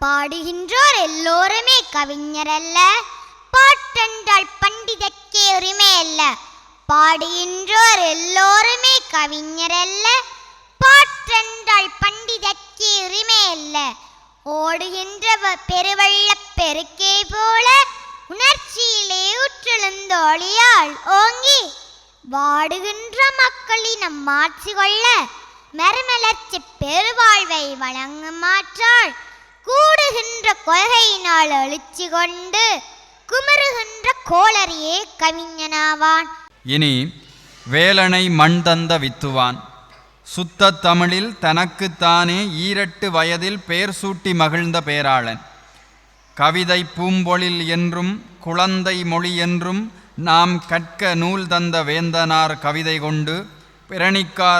பாடுகின்றோர் எல்லோருமே கவிஞரல்ல, பாட்டென்றால் பண்டிதர்க்கே உரிமை அல்ல. பாடுகின்றோர் எல்லோருமே கவிஞரல்ல, பாட்டென்றால் பண்டிதர்க்கே உரிமை அல்ல. ஓடுகின்ற பெருவெள்ளப் பெருக்கே போல உணர்ச்சியிலே உற்றெழுந்த ஒளியால் ஓங்கி வாடுகின்ற மக்களினம் மாற்றி கொள்ள மறுமலர்ச்சி பெருவாழ்வை வழங்கும் மாற்றால் கூடுகின்ற கொள்கையினால் எழுச்சி கொண்டு குமருகின்ற கோளரியே கவிஞனாவான். இனி வேலனை மண் தந்த வித்துவான். சுத்த தமிழில் தனக்குத்தானே 2 வயதில் பெயர் சூட்டி மகிழ்ந்த பேராளன். கவிதை பூம்பொழில் என்றும் குழந்தை மொழி என்றும் நாம் கற்க நூல் தந்த வேந்தனார் கவிதை கொண்டு பிரணிக்கா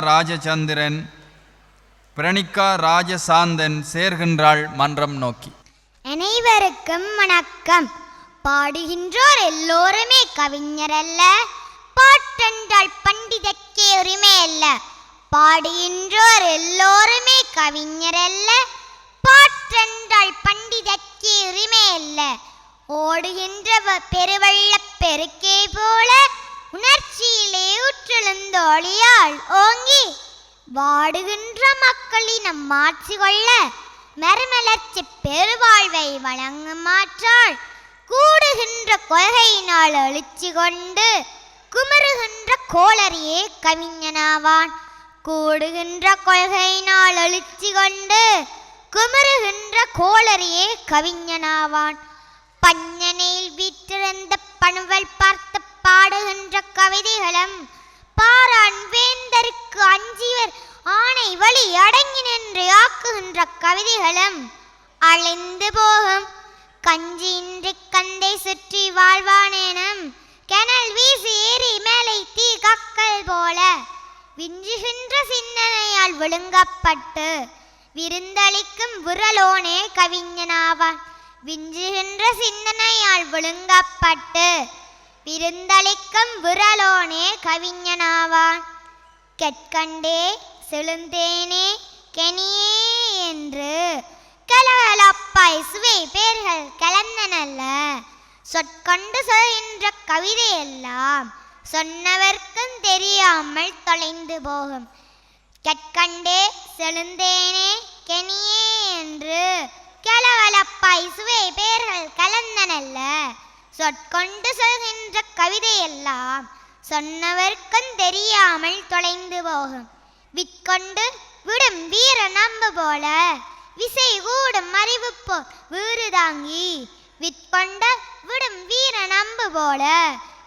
ராஜசாந்தன் சேர்கின்றாள் மன்றம் நோக்கி. அனைவருக்கும் வணக்கம். பாடுகின்றோர் எல்லோருமே கவிஞரல்ல, பாட்டென்றால் பண்டிதர்க்கே உரிமை அல்ல. பாடுகின்றோர் எல்லோருமே கவிஞரல்ல, பாட்டென்றால் பண்டிதர்க்கே உரிமை அல்ல. ஓடுகின்ற பெருவெள்ளப் பெருக்கே போல உணர்ச்சியிலே உற்றெழுந்த ஒளியால் ஓங்கி வாடுகின்ற மக்களினம் மாற்றி கொள்ள மறுமலர்ச்சி பெருவாழ்வை வழங்கும் மாற்றால் கூடுகின்ற கொள்கையினால் எழுச்சி கொண்டு குமருகின்ற கோளரியே கவிஞனாவான். கூடுகின்ற கொள்கையினால் எழுச்சி கொண்டு குமருகின்ற கோளரியே கவிஞனாவான். பஞ்சனையில் வீற்றிருந்த பணுவல் பார்த்து பாடுகின்ற கவிதைகளும் பாரான் வேந்தருக்கு அஞ்சிவர் ஆணை வழி அடங்கி நின்று ஆக்குகின்ற கவிதைகளும் அழிந்து போகும். கஞ்சியின்றி கந்தை சுற்றி வாழ்வானேனும் கனல் வீசி ஏறி மேலை தீ கக்கல் போல விஞ்சுகின்ற சிந்தனையால் விழுங்கப்பட்டு விருந்தளிக்கும் விரலோனே கவிஞனாவான். விஞ்சுகின்ற சிந்தனையால் விழுங்கப்பட்டு விருந்தளிக்கும் விரலோனே கவிஞனாவான். கெட்கண்டே செழுந்தேனே கெனியே என்று கலகலப்பாய் சுவை பேர்கள் கலந்தனல்ல. சொற்கொண்டு சொல்கின்ற கவிதையெல்லாம் சொன்னவர்க்கும் தெரியாமல் தொலைந்து போகும். கெட்கண்டே செழுந்தேனே கெனியே என்று கலகலப்பாய் சுவை பேர்கள் கலந்தனல்ல. சொற்கொண்டு சொல்கின்ற கவிதையெல்லாம் சொன்னவர்க்கும் தெரியாமல் தொலைந்து போகும். விற்கொண்டு விடும் வீர நம்பு போல விசை கூடும் அறிவு போர் வீறு தாங்கி. விற்கொண்ட விடும் வீர நம்பு போல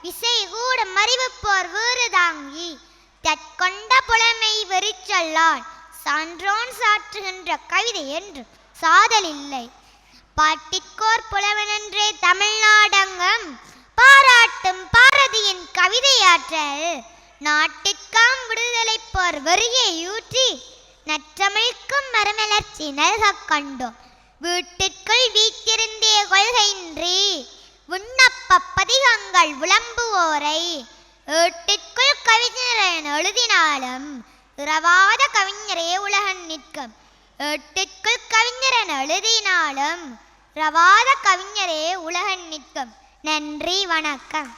விசை கூடும் அறிவு போர் வீறு தாங்கி. தற்கொண்ட புலமை வெறிச்சொல்லால் சான்றோன் சாற்றுகின்ற கவிதை என்று சாதல் இல்லை. பாட்டிற்கோர் புலவனென்றே தமிழ்நாடங்கம் பாராட்டும் பாரதியின் கவிதையாற்றல் நாட்டிற்காம் விடுதலை போர் வெறியை ஊற்றி நற்றமிழ்க்கும் மறுமலர்ச்சி நல்கக் கண்டோம். வீட்டிற்குள் வீட்டிருந்தே கொள்கையின்றி விண்ணப்ப பதிகங்கள் விளம்புவோரை ஏட்டிற்குள் கவிஞரன் எழுதினாலும் இரவாத கவிஞரே உலகன் நிற்கும். ஏட்டிற்குள் கவிஞரன் எழுதினாலும் இரவாத கவிஞரே உலகன் நிற்கும். நன்றி, வணக்கம்.